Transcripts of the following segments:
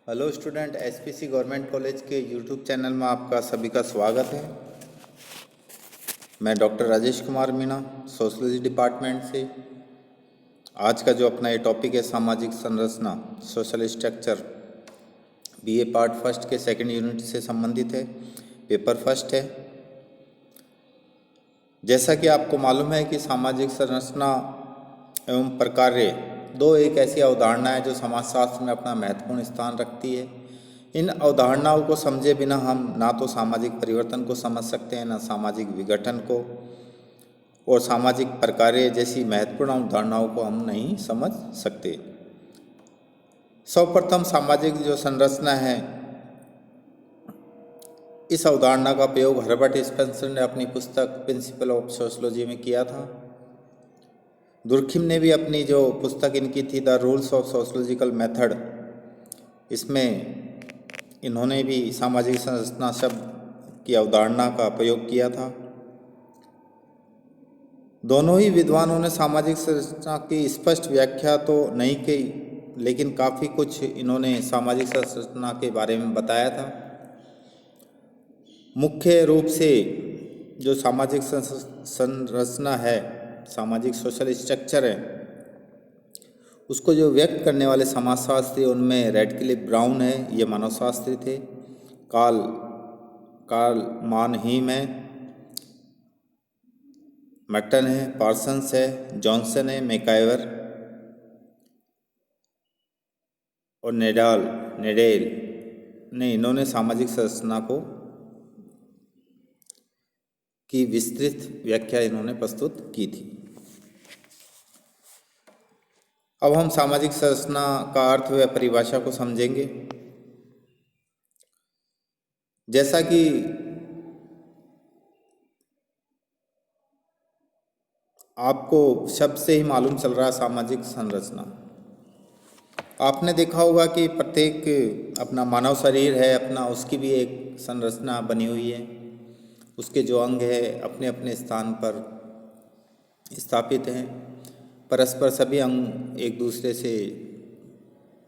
Hello student, SPC government college के YouTube channel में आपका सभी का स्वागत है। मैं doctor Rajesh Kumar Meena, sociology department से। आज का जो अपना ये टॉपिक है सामाजिक संरचना, social structure, BA part first के सेकंड यूनिट से संबंधित है, पेपर फर्स्ट है। जैसा कि आपको मालूम है कि सामाजिक संरचना एवं प्रकार्य दो एक ऐसी अवधारणा है जो समाजशास्त्र में अपना महत्वपूर्ण स्थान रखती है। इन अवधारणाओं को समझे बिना हम ना तो सामाजिक परिवर्तन को समझ सकते हैं, ना सामाजिक विघटन को, और सामाजिक प्रकार्य जैसी महत्वपूर्ण अवधारणाओं को हम नहीं समझ सकते। सर्वप्रथम सामाजिक जो संरचना है, इस अवधारणा का प्रयोग हर्बर्ट स्पेंसर ने अपनी पुस्तक प्रिंसिपल ऑफ सोशलॉजी में किया था। दुर्खिम ने भी अपनी जो पुस्तक इनकी थी the rules of sociological method, इसमें इन्होंने भी सामाजिक संरचना शब्द की अवधारणा का प्रयोग किया था। दोनों ही विद्वानों ने सामाजिक संरचना की स्पष्ट व्याख्या तो नहीं की, लेकिन काफ़ी कुछ इन्होंने सामाजिक संरचना के बारे में बताया था। मुख्य रूप से जो सामाजिक संरचना है, सामाजिक सोशल स्ट्रक्चर है, उसको जो व्यक्त करने वाले समाजशास्त्री, उनमें रेडक्लिफ ब्राउन है, ये मानवशास्त्री थे। कार्ल मानहीम है, मैक्टन है, पार्सन्स है, जॉनसन है, मैकाइवर और नेडेल ने इन्होंने सामाजिक संरचना की विस्तृत व्याख्या इन्होंने प्रस्तुत की थी। अब हम सामाजिक संरचना का अर्थ व परिभाषा को समझेंगे। जैसा कि आपको शब्द से ही मालूम चल रहा है, सामाजिक संरचना, आपने देखा होगा कि प्रत्येक अपना मानव शरीर है अपना, उसकी भी एक संरचना बनी हुई है। उसके जो अंग है अपने अपने स्थान पर स्थापित हैं। परस्पर सभी अंग एक दूसरे से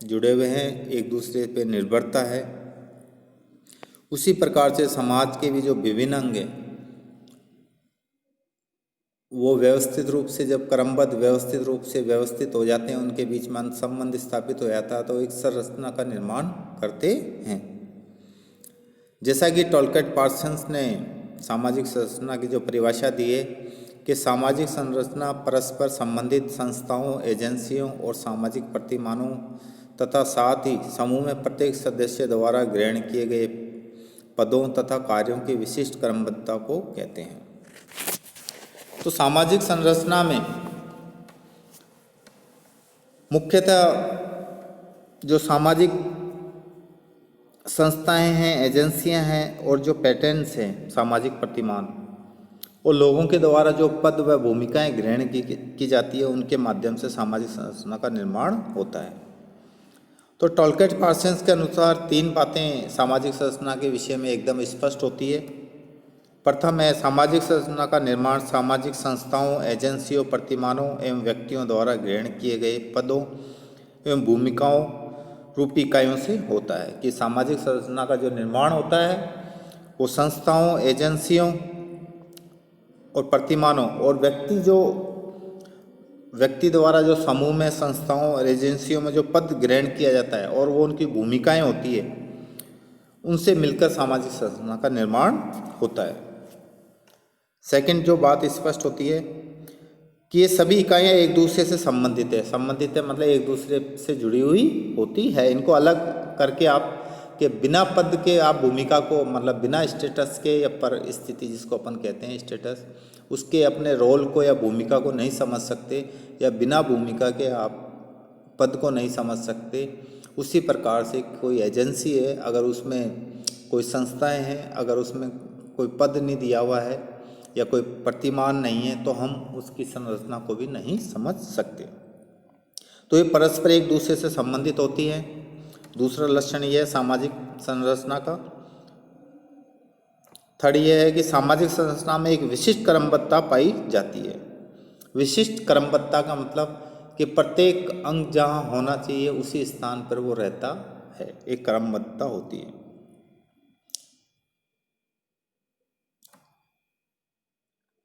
जुड़े हुए हैं, एक दूसरे पर निर्भरता है। उसी प्रकार से समाज के भी जो विभिन्न अंग हैं, वो व्यवस्थित रूप से जब क्रमबद्ध व्यवस्थित रूप से व्यवस्थित हो जाते हैं, उनके बीच में संबंध स्थापित हो जाता है, तो एक संरचना का निर्माण करते हैं। जैसा कि टॉलकेट पार्सन्स ने सामाजिक संरचना की जो परिभाषा दी है कि सामाजिक संरचना परस्पर संबंधित संस्थाओं, एजेंसियों और सामाजिक प्रतिमानों तथा साथ ही समूह में प्रत्येक सदस्य द्वारा ग्रहण किए गए पदों तथा कार्यों की विशिष्ट क्रमबद्धता को कहते हैं। तो सामाजिक संरचना में मुख्यतः जो सामाजिक संस्थाएं हैं, एजेंसियां हैं और जो पैटर्न्स हैं, सामाजिक प्रतिमान, और लोगों के द्वारा जो पद व भूमिकाएं ग्रहण की जाती है, उनके माध्यम से सामाजिक संरचना का निर्माण होता है। तो टॉलकेट पार्सन्स के अनुसार तीन बातें सामाजिक संरचना के विषय में एकदम स्पष्ट होती है। प्रथम है, सामाजिक संरचना का निर्माण सामाजिक संस्थाओं, एजेंसियों, प्रतिमानों एवं व्यक्तियों द्वारा ग्रहण किए गए पदों एवं भूमिकाओं रूपी इकाइयों से होता है। कि सामाजिक संरचना का जो निर्माण होता है वो संस्थाओं, एजेंसियों और प्रतिमानों और व्यक्ति द्वारा जो समूह में, संस्थाओं और एजेंसियों में जो पद ग्रहण किया जाता है और वो उनकी भूमिकाएं होती है, उनसे मिलकर सामाजिक संरचना का निर्माण होता है। सेकंड जो बात स्पष्ट होती है कि ये सभी इकाइयाँ एक दूसरे से संबंधित है मतलब एक दूसरे से जुड़ी हुई होती है। इनको अलग करके आप के बिना पद के आप भूमिका को, मतलब बिना स्टेटस के या पर स्थिति जिसको अपन कहते हैं स्टेटस, उसके अपने रोल को या भूमिका को नहीं समझ सकते, या बिना भूमिका के आप पद को नहीं समझ सकते। उसी प्रकार से कोई एजेंसी है, अगर उसमें कोई संस्थाएं हैं, अगर उसमें कोई पद नहीं दिया हुआ है या कोई प्रतिमान नहीं है, तो हम उसकी संरचना को भी नहीं समझ सकते। तो ये परस्पर एक दूसरे से संबंधित होती है। दूसरा लक्षण ये है सामाजिक संरचना का। थर्ड ये है कि सामाजिक संरचना में एक विशिष्ट क्रमबद्धता पाई जाती है। विशिष्ट क्रमबद्धता का मतलब कि प्रत्येक अंग जहाँ होना चाहिए उसी स्थान पर वो रहता है, एक क्रमबद्धता होती है।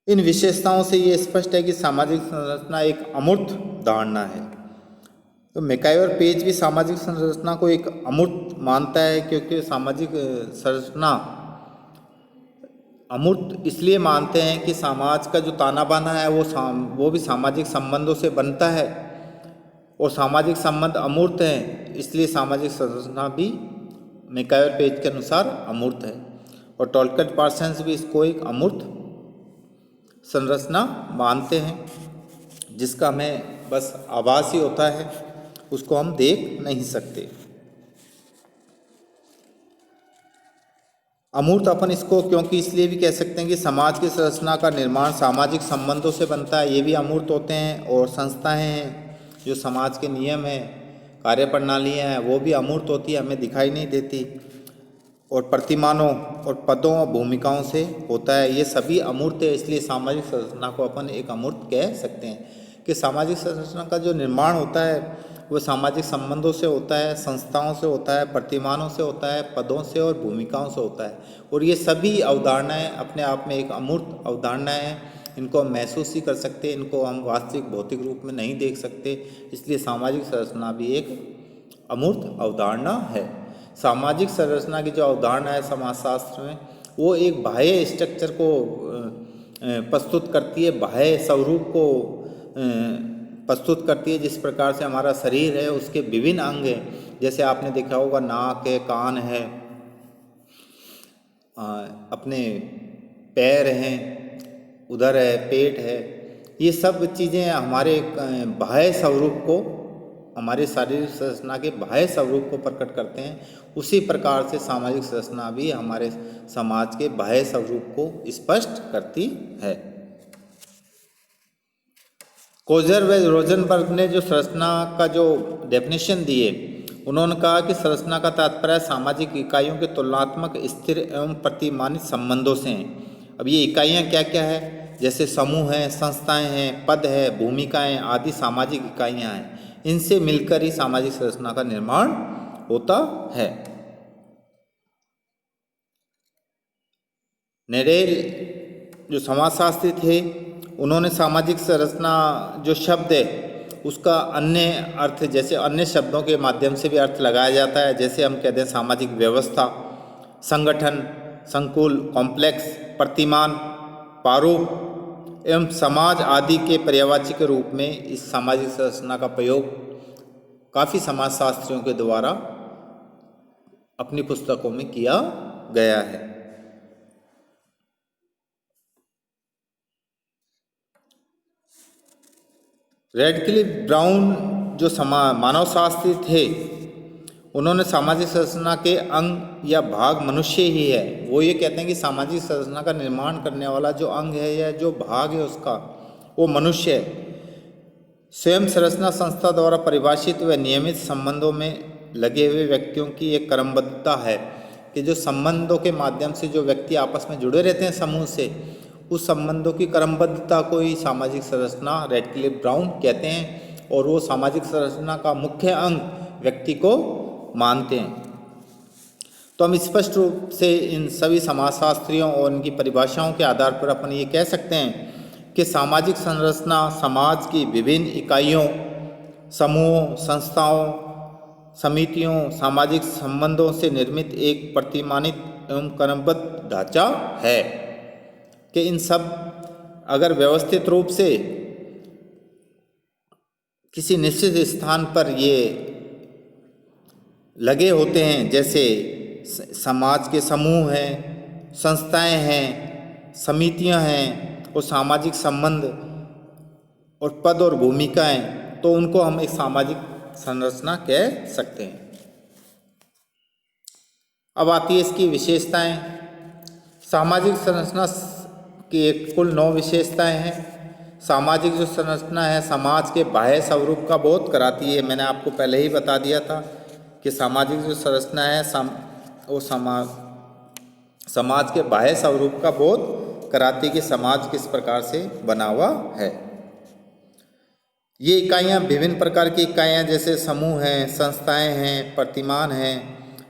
इन विशेषताओं से ये स्पष्ट है कि सामाजिक संरचना एक अमूर्त धारणा है। तो मैकाई और पेज भी सामाजिक संरचना को एक अमूर्त मानता है, क्योंकि सामाजिक संरचना अमूर्त इसलिए मानते हैं कि समाज का जो ताना बाना है वो भी सामाजिक संबंधों से बनता है, और सामाजिक संबंध अमूर्त हैं, इसलिए सामाजिक संरचना भी मैकाई और पेज के अनुसार अमूर्त है। और टोल्कियन पार्सन्स भी इसको एक अमूर्त संरचना मानते हैं, जिसका हमें बस आभास ही होता है, उसको हम देख नहीं सकते। अमूर्त अपन इसको क्योंकि इसलिए भी कह सकते हैं कि समाज की संरचना का निर्माण सामाजिक संबंधों से बनता है, ये भी अमूर्त होते हैं। और संस्थाएं हैं, जो समाज के नियम हैं, कार्यप्रणालियाँ हैं, वो भी अमूर्त होती है, हमें दिखाई नहीं देती। और प्रतिमानों और पदों और भूमिकाओं से होता है, ये सभी अमूर्त है, इसलिए सामाजिक संरचना को अपन एक अमूर्त कह सकते हैं। कि सामाजिक संरचना का जो निर्माण होता है वो सामाजिक संबंधों से होता है, संस्थाओं से होता है, प्रतिमानों से होता है, पदों से और भूमिकाओं से होता है। और ये सभी अवधारणाएं अपने आप में एक अमूर्त अवधारणाएं हैं, इनको हम महसूस ही कर सकते हैं, इनको हम वास्तविक भौतिक रूप में नहीं देख सकते, इसलिए सामाजिक संरचना भी एक अमूर्त अवधारणा है। सामाजिक संरचना की जो अवधारणा है समाजशास्त्र में, वो एक बाह्य स्ट्रक्चर को प्रस्तुत करती है, बाह्य स्वरूप को प्रस्तुत करती है। जिस प्रकार से हमारा शरीर है, उसके विभिन्न अंग हैं, जैसे आपने देखा होगा नाक है, कान है, अपने पैर हैं, उधर है, पेट है, ये सब चीज़ें हमारे बाह्य स्वरूप को, हमारे शारीरिक संरचना के बाह्य स्वरूप को प्रकट करते हैं। उसी प्रकार से सामाजिक संरचना भी हमारे समाज के बाह्य स्वरूप को स्पष्ट करती है। कोजर व रोजनबर्ग ने जो संरचना का जो डेफिनेशन दिए, उन्होंने कहा कि संरचना का तात्पर्य सामाजिक इकाइयों के तुलनात्मक स्थिर एवं प्रतिमानित संबंधों से हैं। अब ये इकाइयाँ क्या क्या है, जैसे समूह हैं, संस्थाएं हैं, पद है, भूमिकाएं आदि सामाजिक इकाइयाँ हैं, इनसे मिलकर ही सामाजिक संरचना का निर्माण होता है। नेरेल जो समाजशास्त्री थे, उन्होंने सामाजिक संरचना जो शब्द है उसका अन्य अर्थ, जैसे अन्य शब्दों के माध्यम से भी अर्थ लगाया जाता है। जैसे हम कहते हैं सामाजिक व्यवस्था, संगठन, संकुल, कॉम्प्लेक्स, प्रतिमान, प्रारूप एवं समाज आदि के पर्यायवाची के रूप में इस सामाजिक संरचना का प्रयोग काफ़ी समाजशास्त्रियों के द्वारा अपनी पुस्तकों में किया गया है। रेडक्लिफ ब्राउन जो मानवशास्त्री थे, उन्होंने सामाजिक संरचना के अंग या भाग मनुष्य ही है। वो ये कहते हैं कि सामाजिक संरचना का निर्माण करने वाला जो अंग है या जो भाग है उसका, वो मनुष्य है। स्वयं संरचना संस्था द्वारा परिभाषित व नियमित संबंधों में लगे हुए व्यक्तियों की एक क्रमबद्धता है कि जो संबंधों के माध्यम से जो व्यक्ति आपस में जुड़े रहते हैं समूह से, उस संबंधों की क्रमबद्धता को ही सामाजिक संरचना रेडक्लिफ ब्राउन कहते हैं, और वो सामाजिक संरचना का मुख्य अंग व्यक्ति को मानते हैं। तो हम स्पष्ट रूप से इन सभी समाजशास्त्रियों और इनकी परिभाषाओं के आधार पर अपन ये कह सकते हैं कि सामाजिक संरचना समाज की विभिन्न इकाइयों, समूहों, संस्थाओं, समितियों, सामाजिक संबंधों से निर्मित एक प्रतिमानित एवं क्रमबद्ध ढांचा है कि इन सब अगर व्यवस्थित रूप से किसी निश्चित स्थान पर ये लगे होते हैं, जैसे समाज के समूह हैं, संस्थाएं हैं, समितियां हैं और सामाजिक संबंध और पद और भूमिकाएं, तो उनको हम एक सामाजिक संरचना कह सकते हैं। अब आती है इसकी विशेषताएं। सामाजिक संरचना की एक कुल 9 विशेषताएं हैं। सामाजिक जो संरचना है समाज के बाह्य स्वरूप का बोध कराती है। मैंने आपको पहले ही बता दिया था कि सामाजिक जो संरचना है वो समाज के बाह्य स्वरूप का बोध कराती है कि समाज किस प्रकार से बना हुआ है। ये इकाइयाँ विभिन्न प्रकार की इकाइयाँ जैसे समूह हैं, संस्थाएं हैं, प्रतिमान हैं,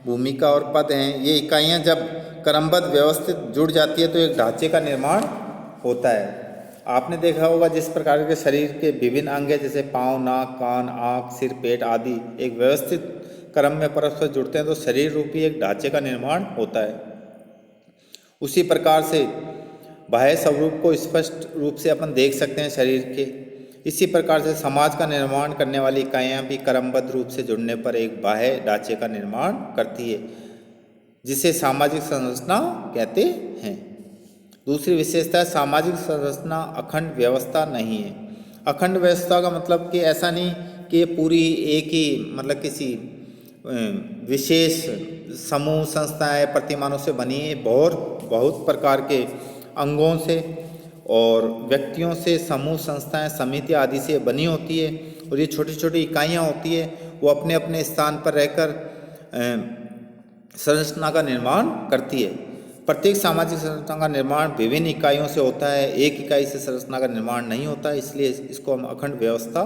भूमिका और पद हैं। ये इकाइयाँ जब क्रमबद्ध व्यवस्थित जुड़ जाती है तो एक ढांचे का निर्माण होता है। आपने देखा होगा जिस प्रकार के शरीर के विभिन्न अंग हैं जैसे पाँव, नाक, कान, आँख, सिर, पेट आदि एक व्यवस्थित क्रम में परस्पर जुड़ते हैं तो शरीर रूपी एक ढांचे का निर्माण होता है। उसी प्रकार से बाह्य स्वरूप को स्पष्ट रूप से अपन देख सकते हैं शरीर के। इसी प्रकार से समाज का निर्माण करने वाली इकाइयाँ भी क्रमबद्ध रूप से जुड़ने पर एक बाह्य ढांचे का निर्माण करती है जिसे सामाजिक संरचना कहते हैं। दूसरी विशेषता है सामाजिक संरचना अखंड व्यवस्था नहीं है। अखंड व्यवस्था का मतलब कि ऐसा नहीं कि ये पूरी एक ही मतलब किसी विशेष समूह, संस्थाएं, प्रतिमानों से बनी है। बहुत प्रकार के अंगों से और व्यक्तियों से, समूह, संस्थाएं, समिति आदि से बनी होती है और ये छोटी छोटी इकाइयाँ होती है। वो अपने अपने स्थान पर रहकर संरचना का निर्माण करती है। प्रत्येक सामाजिक संरचना का निर्माण विभिन्न इकाइयों से होता है, एक इकाई से संरचना का निर्माण नहीं होता, इसलिए इसको हम अखंड व्यवस्था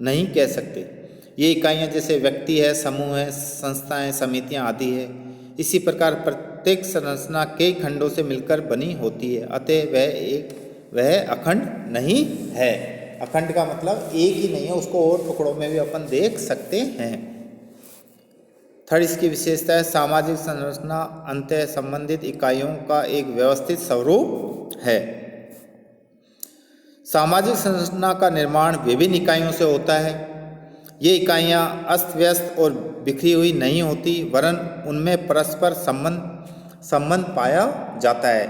नहीं कह सकते। ये इकाइयाँ जैसे व्यक्ति है, समूह है, संस्थाएं, समितियाँ आदि है। इसी प्रकार प्रत्येक संरचना कई खंडों से मिलकर बनी होती है, अतः वह अखंड नहीं है। अखंड का मतलब एक ही नहीं है, उसको और टुकड़ों में भी अपन देख सकते हैं। थर्ड इसकी विशेषता है सामाजिक संरचना अंतः संबंधित इकाइयों का एक व्यवस्थित स्वरूप है। सामाजिक संरचना का निर्माण विभिन्न इकाइयों से होता है। ये इकाइयाँ अस्त व्यस्त और बिखरी हुई नहीं होती, वरन उनमें परस्पर संबंध पाया जाता है।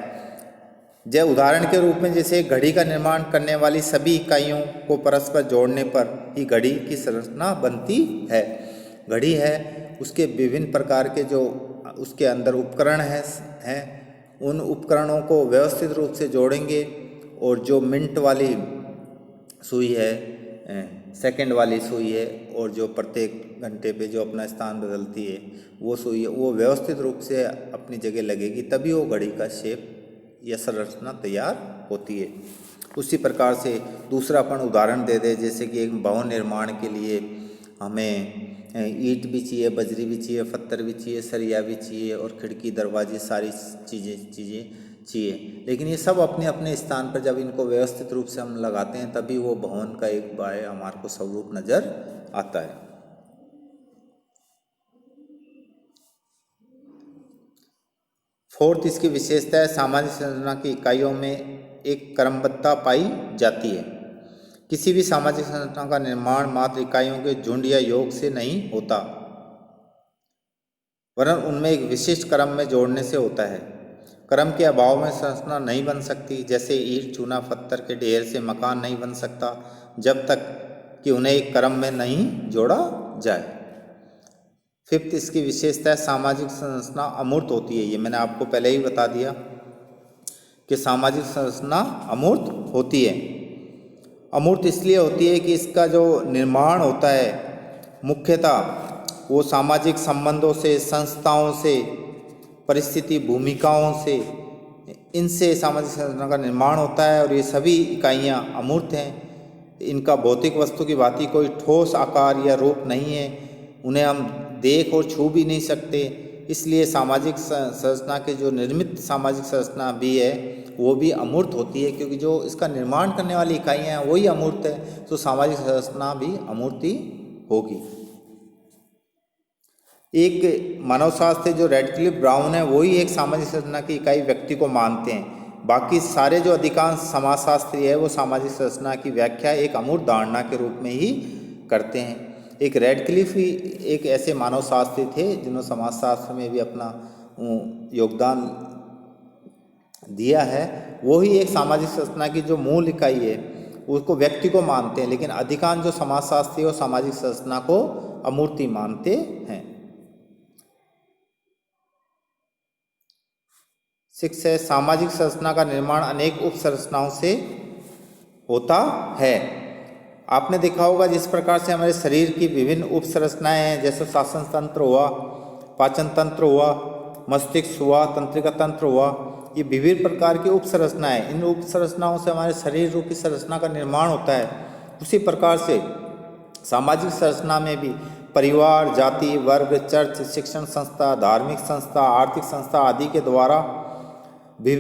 जैसे उदाहरण के रूप में जैसे घड़ी का निर्माण करने वाली सभी इकाइयों को परस्पर जोड़ने पर ही घड़ी की संरचना बनती है। घड़ी है, उसके विभिन्न प्रकार के जो उसके अंदर उपकरण हैं उन उपकरणों को व्यवस्थित रूप से जोड़ेंगे और जो मिनट वाली सुई है, सेकंड वाली सुई है और जो प्रत्येक घंटे पे जो अपना स्थान बदलती है वो सुई है, वो व्यवस्थित रूप से अपनी जगह लगेगी, तभी वो घड़ी का शेप या संरचना तैयार होती है। उसी प्रकार से दूसरा अपन उदाहरण दे दे, जैसे कि एक भवन निर्माण के लिए हमें ईंट भी चाहिए, बजरी भी चाहिए, पत्थर भी चाहिए, सरिया भी चाहिए और खिड़की, दरवाजे, सारी चीज़ें चाहिए। लेकिन ये सब अपने अपने स्थान पर जब इनको व्यवस्थित रूप से हम लगाते हैं तभी वो भवन का एक बाय हमारे को स्वरूप नजर आता है। फोर्थ इसकी विशेषता है सामाजिक संरचना की इकाइयों में एक क्रमबद्धता पाई जाती है। किसी भी सामाजिक संरचना का निर्माण मात्र इकाइयों के झुंड या योग से नहीं होता, वरन उनमें एक विशिष्ट क्रम में जोड़ने से होता है। क्रम के अभाव में संरचना नहीं बन सकती। जैसे ईंट, चूना, पत्थर के ढेर से मकान नहीं बन सकता जब तक कि उन्हें एक क्रम में नहीं जोड़ा जाए। फिफ्थ इसकी विशेषता है सामाजिक संरचना अमूर्त होती है। ये मैंने आपको पहले ही बता दिया कि सामाजिक संरचना अमूर्त होती है। अमूर्त इसलिए होती है कि इसका जो निर्माण होता है मुख्यतः वो सामाजिक संबंधों से, संस्थाओं से, परिस्थिति, भूमिकाओं से, इनसे सामाजिक संरचना का निर्माण होता है। और ये सभी इकाइयाँ अमूर्त हैं। इनका भौतिक वस्तु की भांति कोई ठोस आकार या रूप नहीं है, उन्हें हम देख और छू भी नहीं सकते। इसलिए सामाजिक संरचना के जो निर्मित सामाजिक संरचना भी है वो भी अमूर्त होती है, क्योंकि जो इसका निर्माण करने वाली इकाइयाँ हैं वही अमूर्त है, तो सामाजिक संरचना भी अमूर्त ही होगी। एक मानवशास्त्री जो रेडक्लिफ ब्राउन है वही एक सामाजिक संरचना की इकाई व्यक्ति को मानते हैं। बाकी सारे जो अधिकांश समाजशास्त्री है वो सामाजिक संरचना की व्याख्या एक अमूर्त धारणा के रूप में ही करते हैं। एक रेडक्लिफ ही एक ऐसे मानवशास्त्री थे जिन्होंने समाजशास्त्र में भी अपना योगदान दिया है। वो ही एक सामाजिक संरचना की जो मूल इकाई है उसको व्यक्ति को मानते हैं, लेकिन अधिकांश जो समाजशास्त्री वो सामाजिक संरचना को अमूर्ति मानते हैं। 6 है सामाजिक संरचना का निर्माण अनेक उप संरचनाओं से होता है। आपने देखा होगा जिस प्रकार से हमारे शरीर की विभिन्न उप संरचनाएं हैं, जैसे श्वसन तंत्र हुआ, पाचन तंत्र हुआ, मस्तिष्क हुआ, तंत्रिका तंत्र हुआ, ये विभिन्न प्रकार की उप संरचनाएं। इन उप संरचनाओं से हमारे शरीर रूप की संरचना का निर्माण होता है, उसी प्रकार से सामाजिक संरचना में भी परिवार, जाति, वर्ग, चर्च, शिक्षण संस्था, धार्मिक संस्था, आर्थिक संस्था आदि के द्वारा भी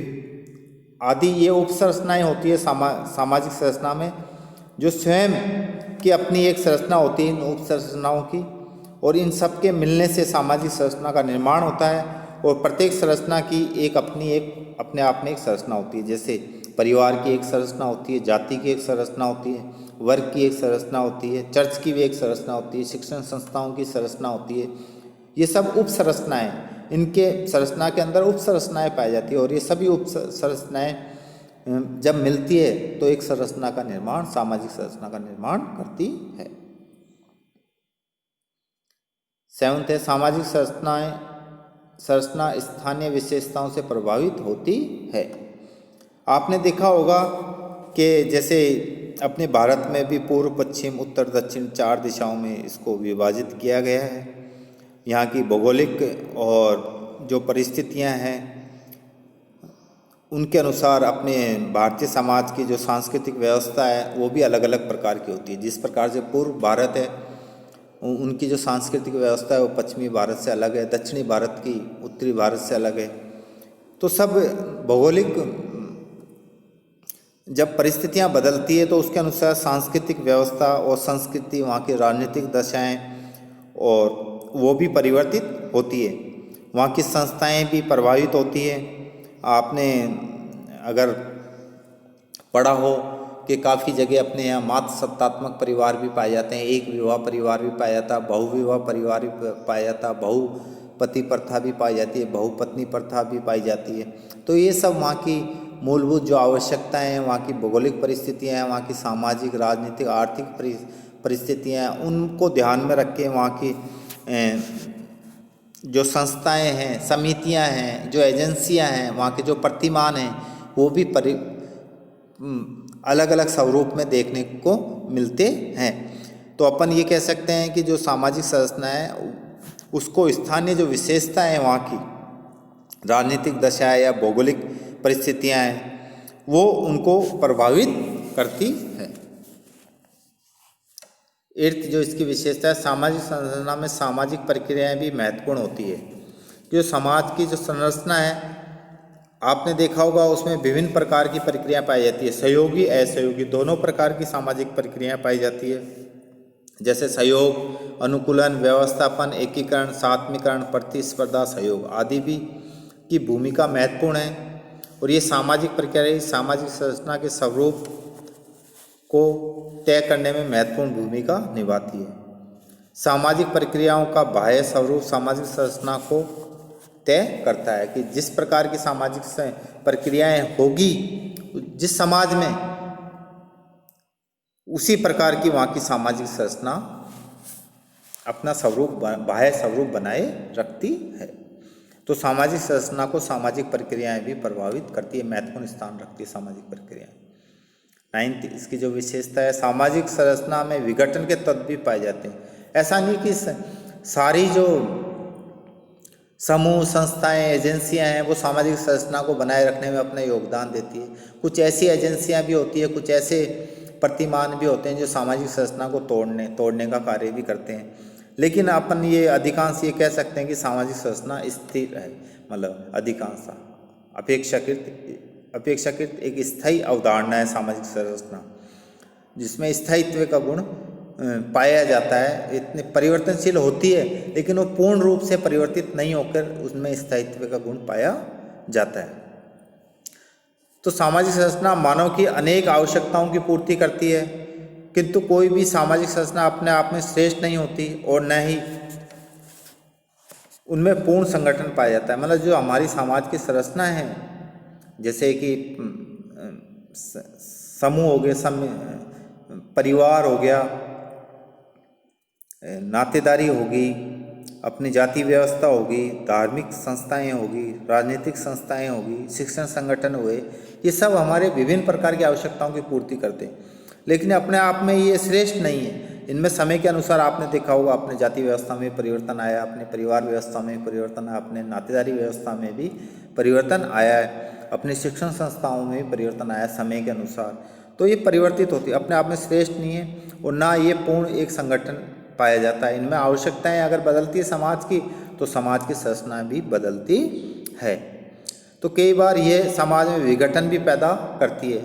आदि ये उप संरचनाएँ होती है सामाजिक संरचना में, जो स्वयं की अपनी एक संरचना होती है इन उप संरचनाओं की, और इन सब के मिलने से सामाजिक संरचना का निर्माण होता है। और प्रत्येक संरचना की एक अपने आप में एक संरचना होती है। जैसे परिवार की एक संरचना होती है, जाति की एक संरचना होती है, वर्ग की एक संरचना होती है, चर्च की भी एक संरचना होती है, शिक्षण संस्थाओं की संरचना होती है। ये सब उप संरचनाएँ, इनके संरचना के अंदर उप संरचनाएँ पाई जाती है, और ये सभी उप संरचनाएँ जब मिलती है तो एक संरचना का निर्माण, सामाजिक संरचना का निर्माण करती है। 7th है सामाजिक संरचना स्थानीय विशेषताओं से प्रभावित होती है। आपने देखा होगा कि जैसे अपने भारत में भी पूर्व, पश्चिम, उत्तर, दक्षिण 4 दिशाओं में इसको विभाजित किया गया है। यहाँ की भौगोलिक और जो परिस्थितियाँ हैं उनके अनुसार अपने भारतीय समाज की जो सांस्कृतिक व्यवस्था है वो भी अलग अलग प्रकार की होती है। जिस प्रकार से पूर्व भारत है उनकी जो सांस्कृतिक व्यवस्था है वो पश्चिमी भारत से अलग है, दक्षिणी भारत की उत्तरी भारत से अलग है। तो सब भौगोलिक जब परिस्थितियां बदलती है तो उसके अनुसार सांस्कृतिक व्यवस्था और संस्कृति, वहाँ की राजनीतिक दशाएं और वो भी परिवर्तित होती है। वहाँ की संस्थाएं भी प्रभावित होती है। आपने अगर पढ़ा हो कि काफ़ी जगह अपने यहाँ मातृ सत्तात्मक परिवार भी पाए जाते हैं, एक विवाह परिवार भी पाया जाता है, बहुविवाह परिवार भी पाया जाता है, बहुपति प्रथा भी पाई जाती है, बहुपत्नी प्रथा भी पाई जाती है। तो ये सब वहाँ की मूलभूत जो आवश्यकताएं हैं, वहाँ की भौगोलिक परिस्थितियाँ हैं, वहाँ की सामाजिक, राजनीतिक, आर्थिक परिस्थितियाँ हैं, उनको ध्यान में रख के वहाँ की जो संस्थाएं हैं, समितियां हैं, जो एजेंसियां हैं, वहाँ के जो प्रतिमान हैं वो भी अलग अलग स्वरूप में देखने को मिलते हैं। तो अपन ये कह सकते हैं कि जो सामाजिक संरचना है उसको स्थानीय जो विशेषता है, वहाँ की राजनीतिक दशा है या भौगोलिक परिस्थितियां हैं वो उनको प्रभावित करती है। 8th जो इसकी विशेषता है, सामाजिक संरचना में सामाजिक प्रक्रियाएं भी महत्वपूर्ण होती है। जो समाज की जो संरचना है आपने देखा होगा उसमें विभिन्न प्रकार की प्रक्रियाएं पाई जाती है, सहयोगी, असहयोगी, दोनों प्रकार की सामाजिक प्रक्रियाएं पाई जाती है। जैसे सहयोग, अनुकूलन, व्यवस्थापन, एकीकरण, सात्मीकरण, प्रतिस्पर्धा, सहयोग आदि भी की भूमिका महत्वपूर्ण है। और ये सामाजिक प्रक्रियाएं सामाजिक संरचना के स्वरूप को तय करने में महत्वपूर्ण भूमिका निभाती है। सामाजिक प्रक्रियाओं का बाह्य स्वरूप सामाजिक संरचना को तय करता है कि जिस प्रकार की सामाजिक प्रक्रियाएं होगी जिस समाज में, उसी प्रकार की वहाँ की सामाजिक संरचना अपना स्वरूप, बाह्य स्वरूप बनाए रखती है। तो सामाजिक संरचना को सामाजिक प्रक्रियाएं भी प्रभावित करती है, महत्वपूर्ण स्थान रखती है सामाजिक प्रक्रियाएं। 9th इसकी जो विशेषता है, सामाजिक संरचना में विघटन के तत्व भी पाए जाते हैं। ऐसा नहीं कि सारी जो समूह, संस्थाएं, एजेंसियां हैं वो सामाजिक संरचना को बनाए रखने में अपना योगदान देती है। कुछ ऐसी एजेंसियां भी होती है, कुछ ऐसे प्रतिमान भी होते हैं जो सामाजिक संरचना को तोड़ने का कार्य भी करते हैं। लेकिन अपन ये अधिकांश ये कह सकते हैं कि सामाजिक संरचना स्थिर है, मतलब अधिकांश अपेक्षाकृत एक स्थायी अवधारणा है सामाजिक संरचना, जिसमें स्थायित्व का गुण पाया जाता है। इतने परिवर्तनशील होती है लेकिन वो पूर्ण रूप से परिवर्तित नहीं होकर उसमें स्थायित्व का गुण पाया जाता है। तो सामाजिक संरचना मानव की अनेक आवश्यकताओं की पूर्ति करती है, किंतु कोई भी सामाजिक संरचना अपने आप में श्रेष्ठ नहीं होती और न ही उनमें पूर्ण संगठन पाया जाता है। मतलब जो हमारी समाज की संरचना है, जैसे कि समूह हो गए, परिवार हो गया, नातेदारी होगी, अपनी जाति व्यवस्था होगी, धार्मिक संस्थाएं होगी, राजनीतिक संस्थाएं होगी, शिक्षण संगठन हुए, ये सब हमारे विभिन्न प्रकार की आवश्यकताओं की पूर्ति करते हैं, लेकिन अपने आप में ये श्रेष्ठ नहीं है। इनमें समय के अनुसार आपने देखा होगा अपने जाति व्यवस्था में परिवर्तन आया, अपने परिवार व्यवस्था में परिवर्तन आया, अपने नातेदारी व्यवस्था में भी परिवर्तन आया है, अपने शिक्षण संस्थाओं में भी परिवर्तन आया समय के अनुसार। तो ये परिवर्तित होती है, अपने आप में श्रेष्ठ नहीं है और ना ये पूर्ण एक संगठन पाया जाता है। इनमें आवश्यकताएं अगर बदलती है समाज की, तो समाज की संरचना भी बदलती है। तो कई बार ये समाज में विघटन भी पैदा करती है।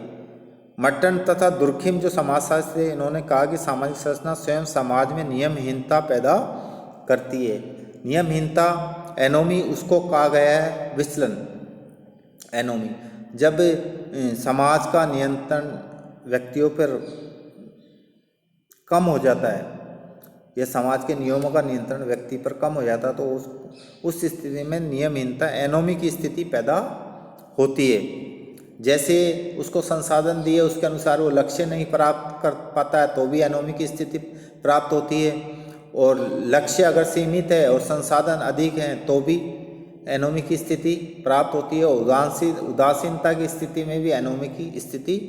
मर्टन तथा दुर्खिम जो समाजशास्त्री है, इन्होंने कहा कि सामाजिक संरचना स्वयं समाज में नियमहीनता पैदा करती है। नियमहीनता, एनोमी उसको कहा गया है, विचलन, एनोमी। जब समाज का नियंत्रण व्यक्तियों पर कम हो जाता है या समाज के नियमों का नियंत्रण व्यक्ति पर कम हो जाता है, तो उस स्थिति में नियमहीनता, एनोमी की स्थिति पैदा होती है। जैसे उसको संसाधन दिए उसके अनुसार वो लक्ष्य नहीं प्राप्त कर पाता है, तो भी एनोमी की स्थिति प्राप्त होती है। और लक्ष्य अगर सीमित है और संसाधन अधिक हैं, तो भी एनोमी की स्थिति प्राप्त होती है। उदासीनता की स्थिति में भी एनोमी की स्थिति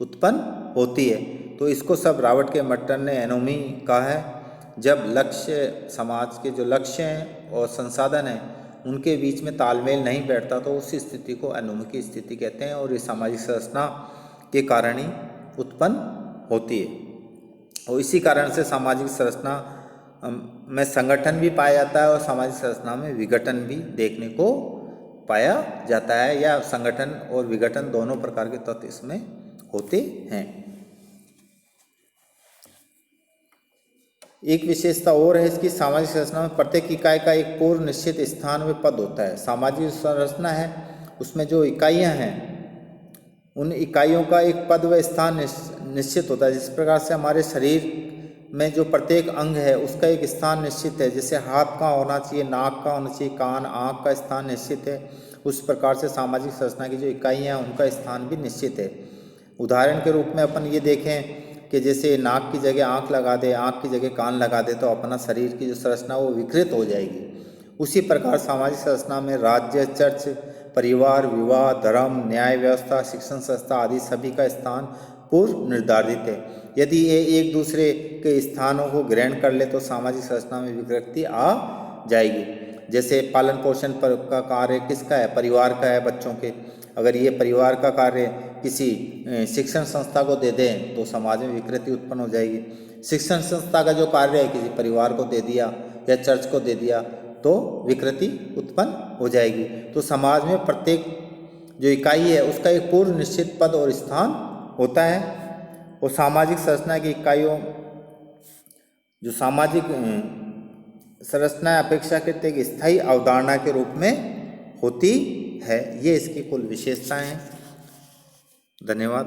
उत्पन्न होती है। तो इसको सब रॉबर्ट के मर्टन ने एनोमी कहा है। जब लक्ष्य, समाज के जो लक्ष्य हैं और संसाधन हैं, उनके बीच में तालमेल नहीं बैठता, तो उस स्थिति को एनोमी की स्थिति कहते हैं और ये सामाजिक संरचना के कारण ही उत्पन्न होती है। और इसी कारण से सामाजिक संरचना में संगठन भी पाया जाता है और सामाजिक संरचना में विघटन भी देखने को पाया जाता है, या संगठन और विघटन दोनों प्रकार के तत्व इसमें होते हैं। एक विशेषता और है इसकी, सामाजिक संरचना में प्रत्येक इकाई का एक पूर्व निश्चित स्थान व पद होता है। सामाजिक संरचना है उसमें जो इकाइयां हैं, उन इकाइयों का एक पद व स्थान निश्चित होता है। जिस प्रकार से हमारे शरीर में जो प्रत्येक अंग है उसका एक स्थान निश्चित है, जैसे हाथ का होना चाहिए, नाक का होना चाहिए, कान, आँख का स्थान निश्चित है, उस प्रकार से सामाजिक संरचना की जो इकाइयाँ हैं उनका स्थान भी निश्चित है। उदाहरण के रूप में अपन ये देखें कि जैसे नाक की जगह आँख लगा दे, आँख की जगह कान लगा दे, तो अपना शरीर की जो संरचना वो विकृत हो जाएगी। उसी प्रकार सामाजिक संरचना में राज्य, चर्च, परिवार, विवाह, धर्म, न्याय व्यवस्था, शिक्षण संस्था आदि सभी का स्थान पूर्व निर्धारित है। यदि ये एक दूसरे के स्थानों को ग्रहण कर ले तो सामाजिक संरचना में विकृति आ जाएगी। जैसे पालन पोषण पर का कार्य किसका है? परिवार का है, बच्चों के। अगर ये परिवार का कार्य किसी शिक्षण संस्था को दे दें तो समाज में विकृति उत्पन्न हो जाएगी। शिक्षण संस्था का जो कार्य है किसी परिवार को दे दिया या चर्च को दे दिया तो विकृति उत्पन्न हो जाएगी। तो समाज में प्रत्येक जो इकाई है उसका एक पूर्व निश्चित पद और स्थान होता है। और सामाजिक संरचना की इकाइयों जो सामाजिक संरचना अपेक्षाकृत एक स्थायी अवधारणा के रूप में होती है। ये इसकी कुल विशेषताएं हैं। धन्यवाद।